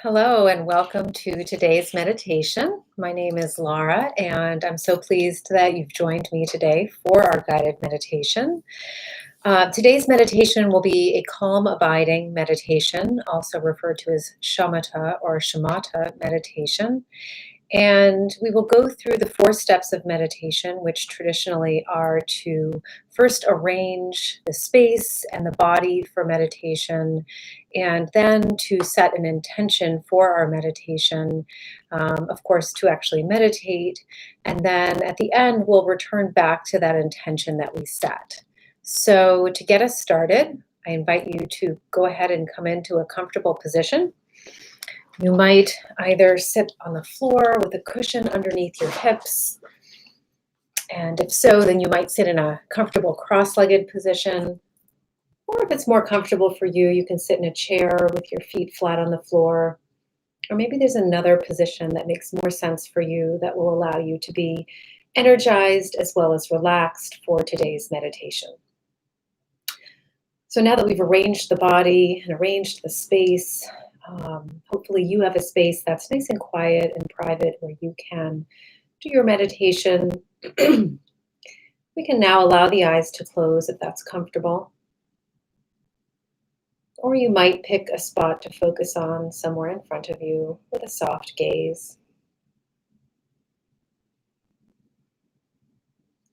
Hello and welcome to today's meditation. My name is Laura, and I'm so pleased that you've joined me today for our guided meditation. Today's meditation will be a calm abiding meditation, also referred to as shamatha or shamatha meditation. And we will go through the 4 steps of meditation, which traditionally are to first arrange the space and the body for meditation, and then to set an intention for our meditation, of course, to actually meditate. And then at the end, we'll return back to that intention that we set. So, to get us started, I invite you to go ahead and come into a comfortable position. You might either sit on the floor with a cushion underneath your hips, and if so, then you might sit in a comfortable cross-legged position. Or if it's more comfortable for you, you can sit in a chair with your feet flat on the floor. Or maybe there's another position that makes more sense for you that will allow you to be energized as well as relaxed for today's meditation. So now that we've arranged the body and arranged the space, hopefully you have a space that's nice and quiet and private where you can do your meditation. We can now allow the eyes to close if that's comfortable. Or you might pick a spot to focus on somewhere in front of you with a soft gaze.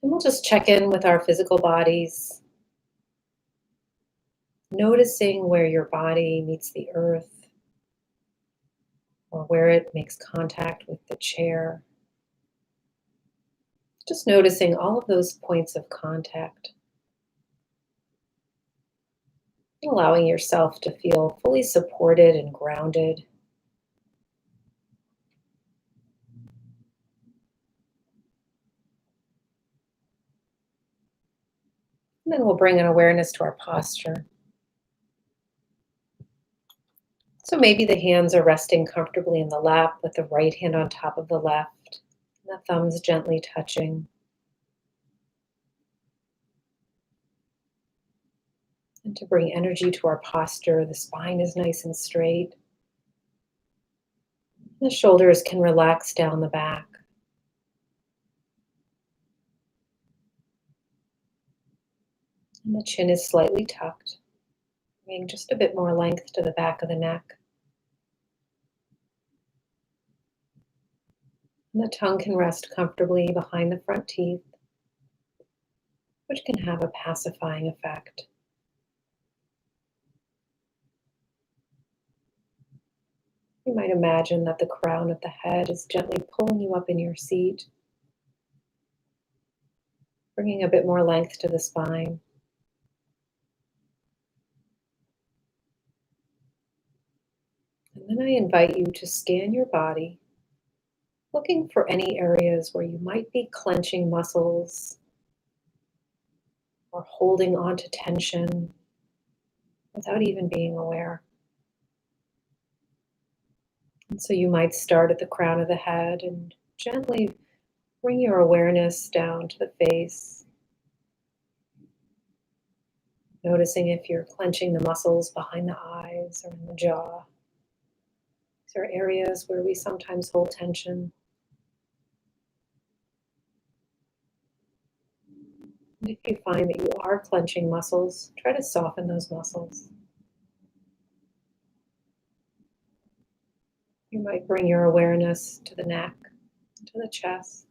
And we'll just check in with our physical bodies, noticing where your body meets the earth or where it makes contact with the chair. Just noticing all of those points of contact. Allowing yourself to feel fully supported and grounded. And then we'll bring an awareness to our posture. So maybe the hands are resting comfortably in the lap with the right hand on top of the left, and the thumbs gently touching. And to bring energy to our posture, the spine is nice and straight. The shoulders can relax down the back. And the chin is slightly tucked, bringing just a bit more length to the back of the neck. And the tongue can rest comfortably behind the front teeth, which can have a pacifying effect. You might imagine that the crown of the head is gently pulling you up in your seat, bringing a bit more length to the spine. And then I invite you to scan your body, looking for any areas where you might be clenching muscles or holding on to tension without even being aware. And so you might start at the crown of the head and gently bring your awareness down to the face, noticing if you're clenching the muscles behind the eyes or in the jaw. These are areas where we sometimes hold tension. And if you find that you are clenching muscles, try to soften those muscles. You might bring your awareness to the neck, to the chest.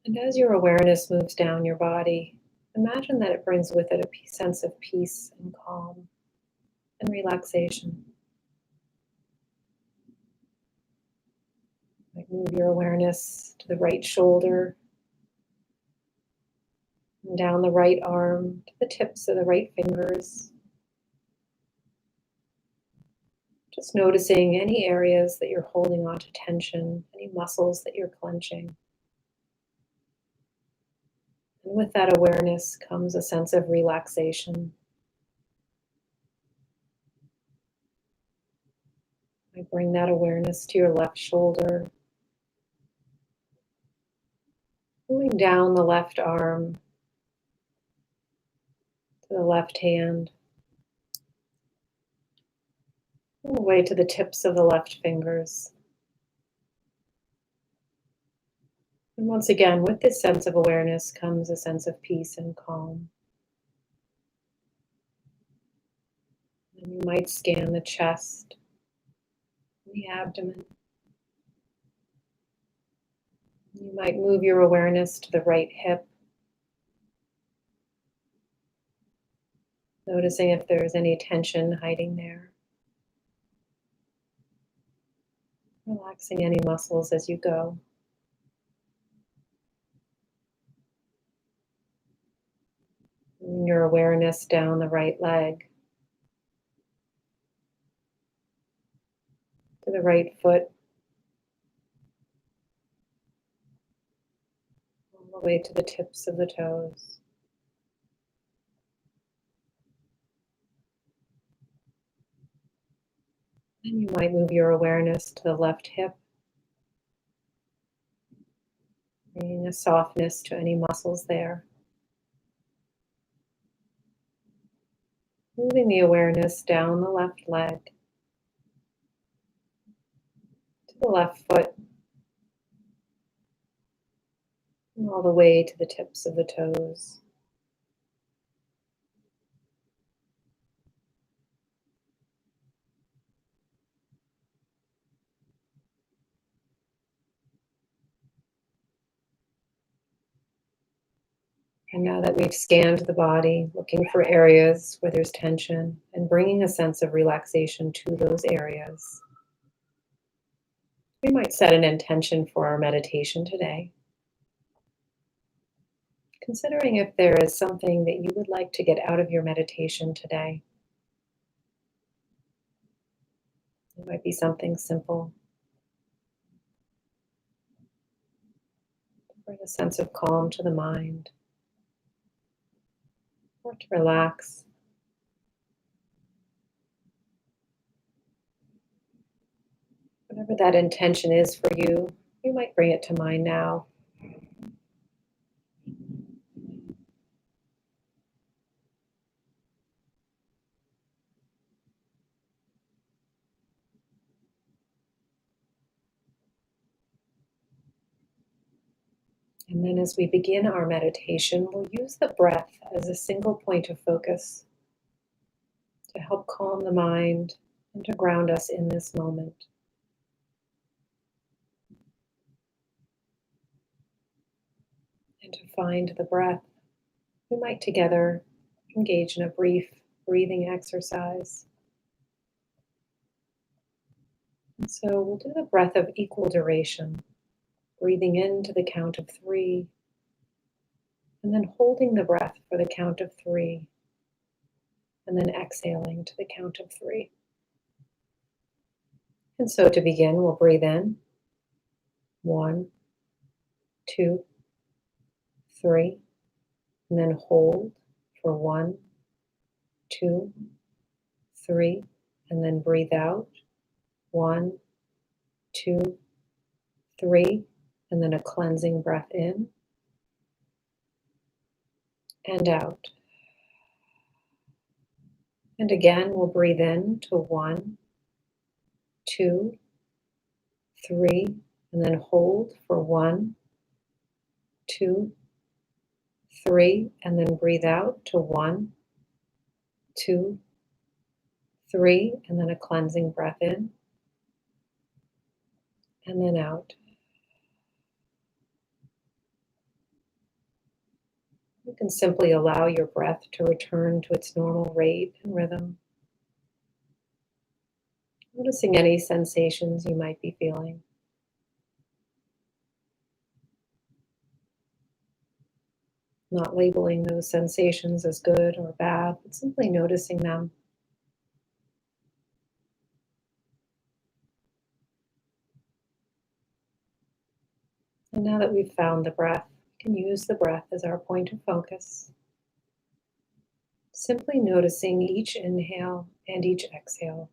And as your awareness moves down your body, imagine that it brings with it a sense of peace and calm and relaxation. You might move your awareness to the right shoulder, and down the right arm, to the tips of the right fingers. Just noticing any areas that you're holding on to tension, any muscles that you're clenching. And with that awareness comes a sense of relaxation. I bring that awareness to your left shoulder, moving down the left arm to the left hand, All the way to the tips of the left fingers. And once again, with this sense of awareness comes a sense of peace and calm. And you might scan the chest, the abdomen. You might move your awareness to the right hip, noticing if there's any tension hiding there. Relaxing any muscles as you go. Bring your awareness down the right leg, to the right foot, all the way to the tips of the toes. Then you might move your awareness to the left hip, bringing a softness to any muscles there. Moving the awareness down the left leg, to the left foot, and all the way to the tips of the toes. And now that we've scanned the body, looking for areas where there's tension and bringing a sense of relaxation to those areas, we might set an intention for our meditation today. Considering if there is something that you would like to get out of your meditation today. It might be something simple. Bring a sense of calm to the mind, or to relax. Whatever that intention is for you, you might bring it to mind now. And then as we begin our meditation, we'll use the breath as a single point of focus to help calm the mind and to ground us in this moment. And to find the breath, we might together engage in a brief breathing exercise. And so we'll do the breath of equal duration, breathing in to the count of 3, and then holding the breath for the count of 3, and then exhaling to the count of 3. And so to begin, we'll breathe in, 1, 2, 3, and then hold for 1, 2, 3, and then breathe out, 1, 2, 3, and then a cleansing breath in and out. And again, we'll breathe in to 1, 2, 3, and then hold for 1, 2, 3, and then breathe out to 1, 2, 3, and then a cleansing breath in and then out. You can simply allow your breath to return to its normal rate and rhythm, noticing any sensations you might be feeling. Not labeling those sensations as good or bad, but simply noticing them. And now that we've found the breath, we can use the breath as our point of focus. Simply noticing each inhale and each exhale.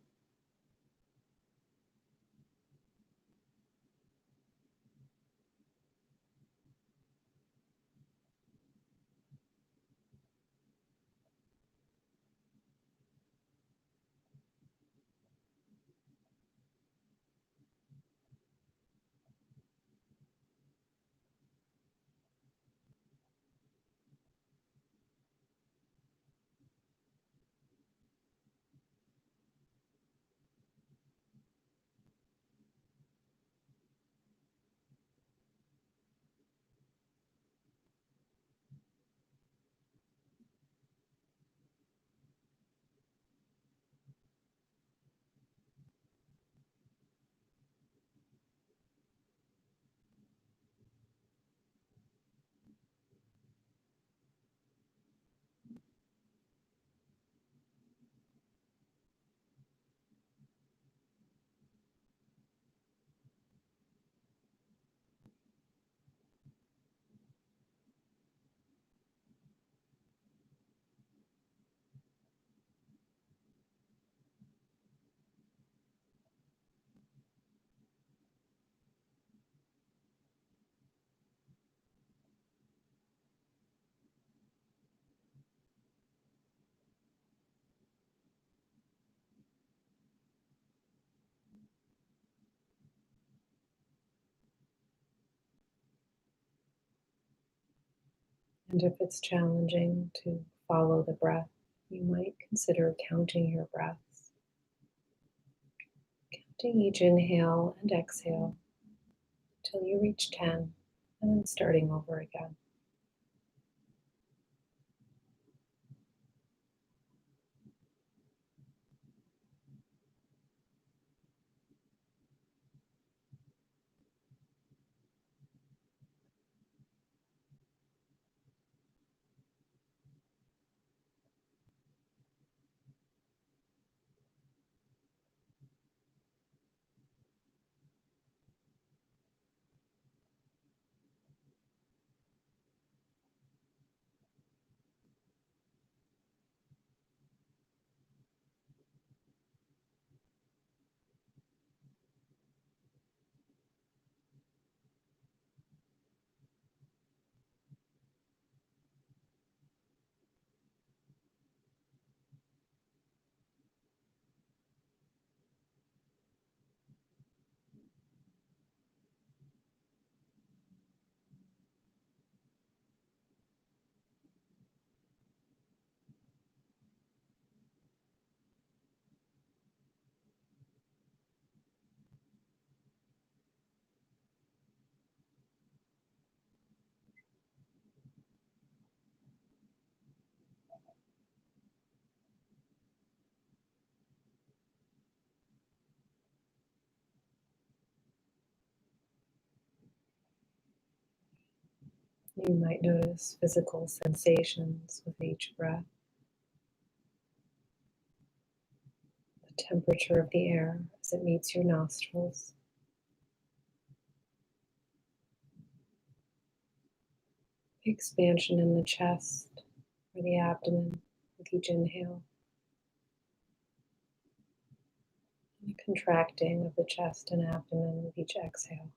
And if it's challenging to follow the breath, you might consider counting your breaths, counting each inhale and exhale till you reach 10, and then starting over again. You might notice physical sensations with each breath, the temperature of the air as it meets your nostrils, the expansion in the chest or the abdomen with each inhale, and the contracting of the chest and abdomen with each exhale.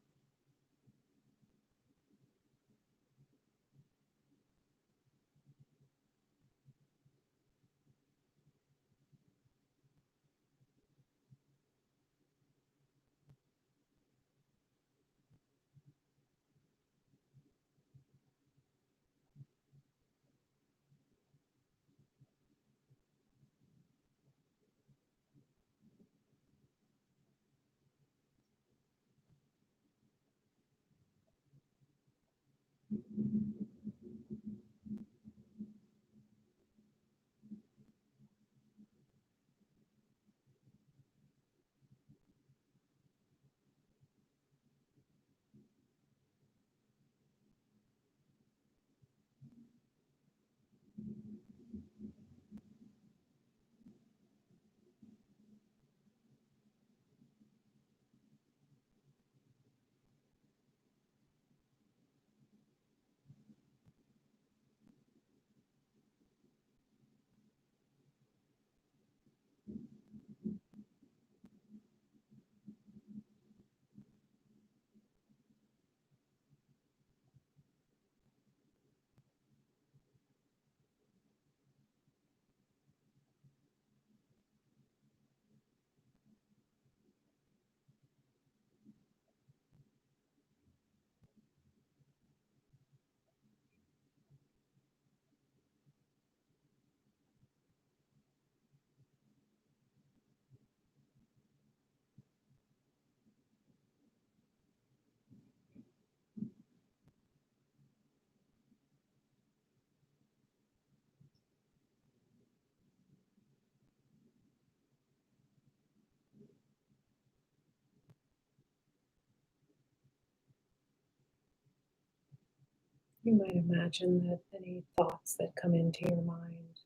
You might imagine that any thoughts that come into your mind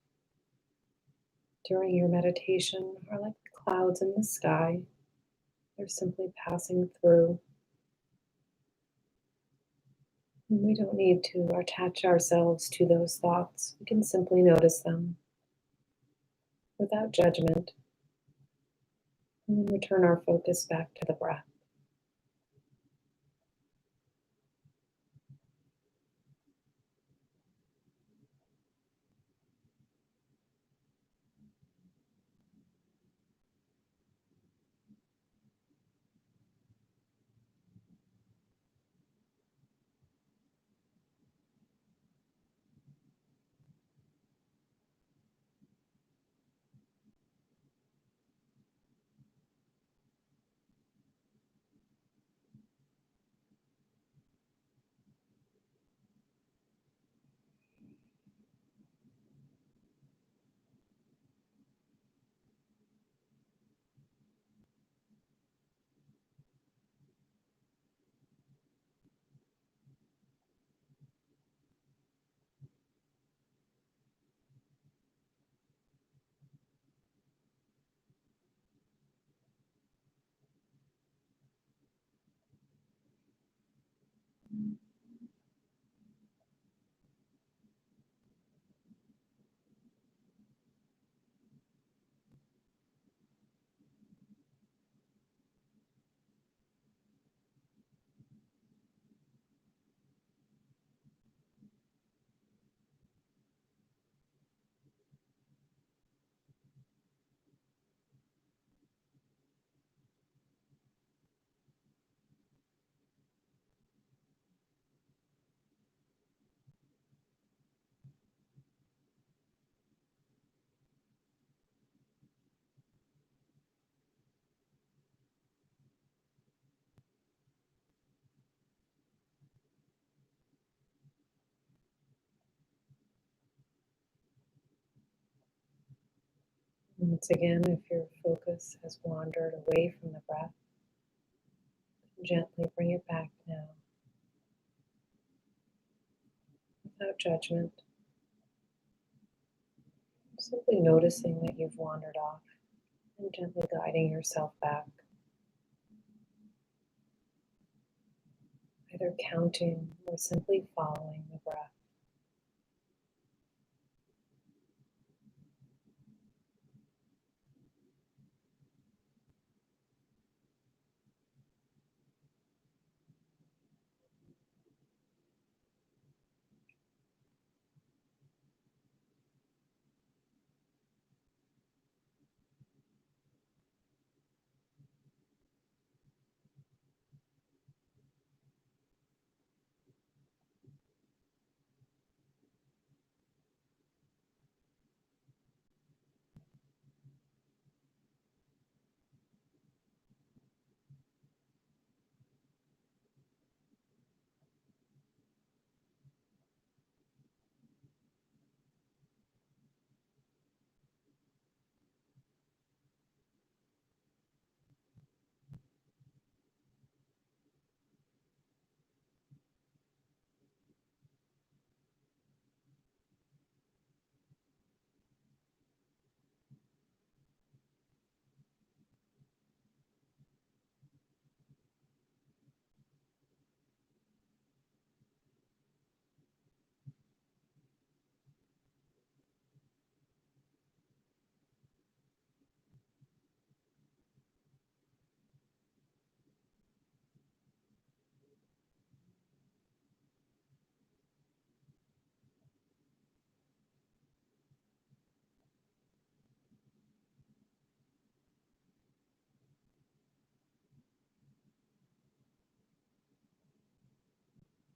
during your meditation are like the clouds in the sky. They're simply passing through. And we don't need to attach ourselves to those thoughts. We can simply notice them without judgment and then return our focus back to the breath. Once again, if your focus has wandered away from the breath, gently bring it back now without judgment, simply noticing that you've wandered off and gently guiding yourself back, either counting or simply following the breath.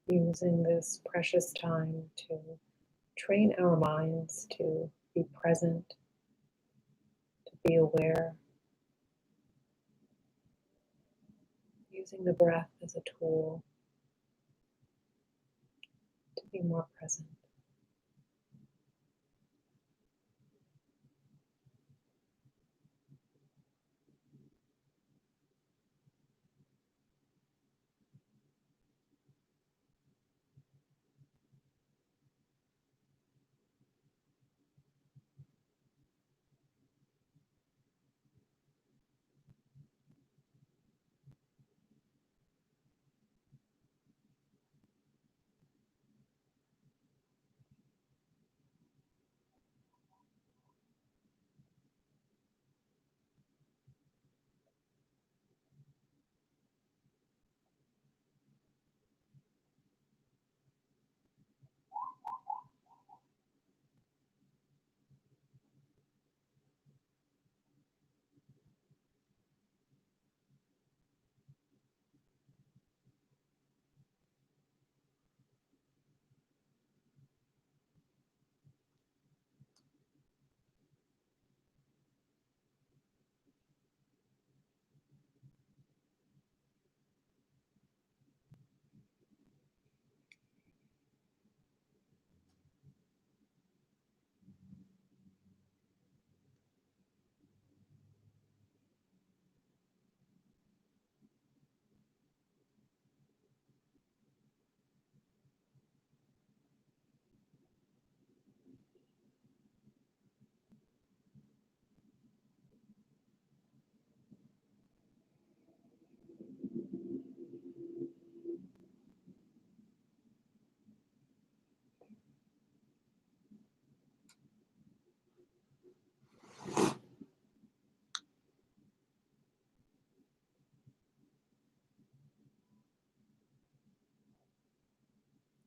Using this precious time to train our minds to be present, to be aware, using the breath as a tool to be more present.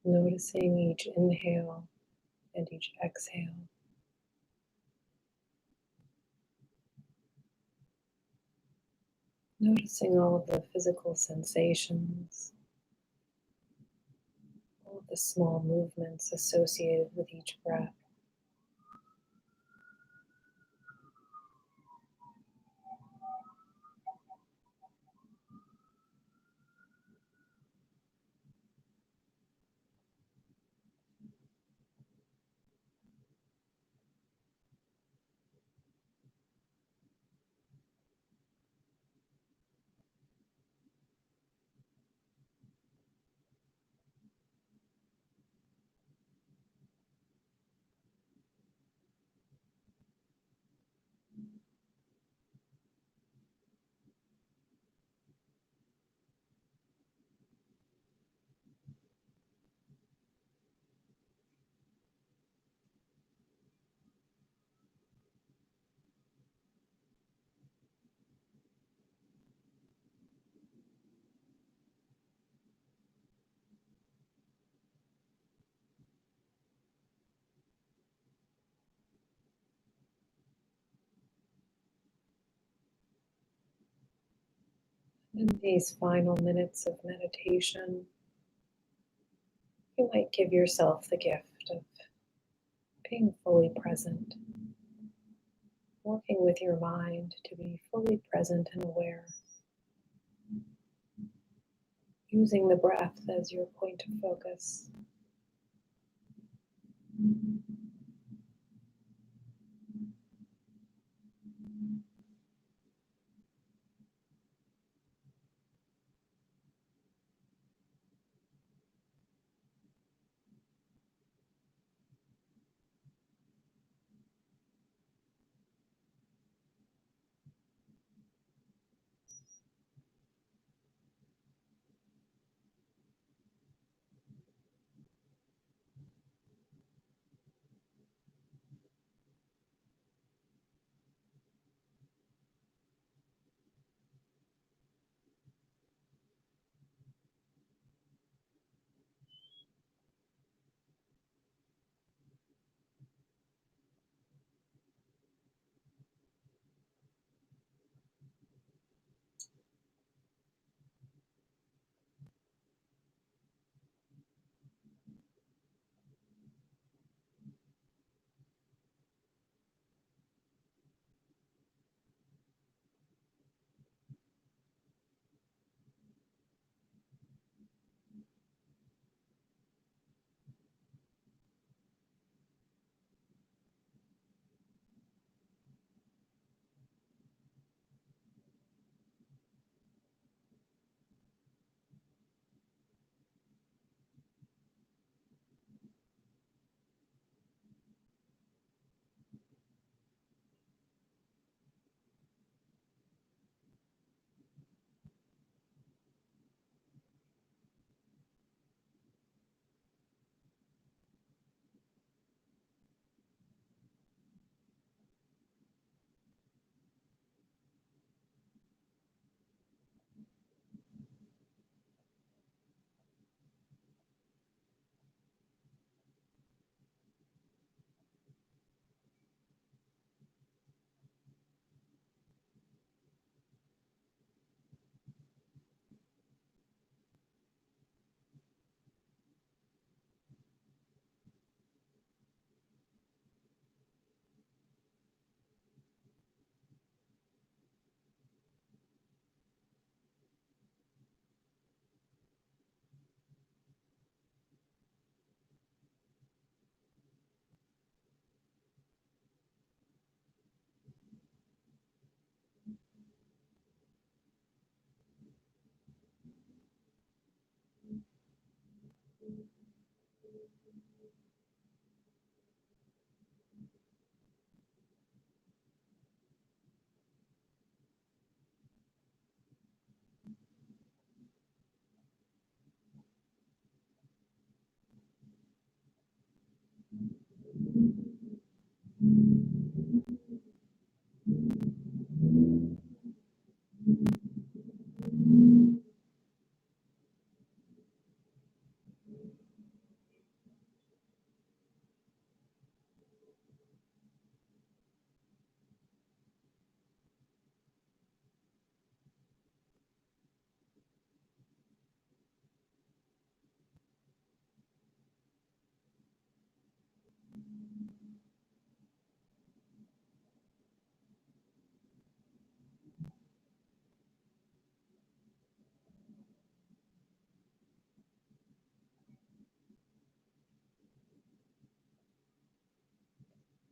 Noticing each inhale and each exhale. Noticing all of the physical sensations, all of the small movements associated with each breath. In these final minutes of meditation, you might give yourself the gift of being fully present, working with your mind to be fully present and aware, using the breath as your point of focus.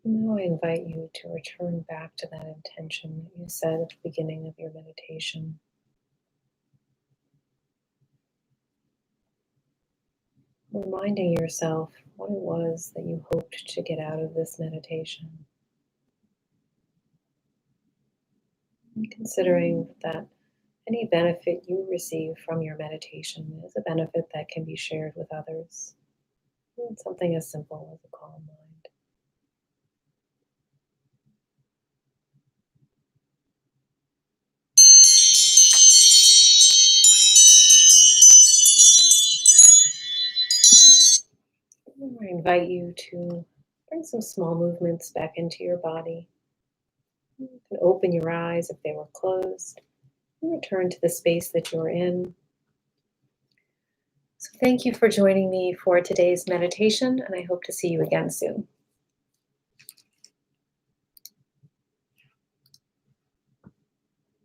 Now I invite you to return back to that intention that you set at the beginning of your meditation, reminding yourself what it was that you hoped to get out of this meditation, and considering that any benefit you receive from your meditation is a benefit that can be shared with others. And something as simple as a calm mind. I invite you to bring some small movements back into your body. You can open your eyes if they were closed, and return to the space that you're in. So thank you for joining me for today's meditation, and I hope to see you again soon.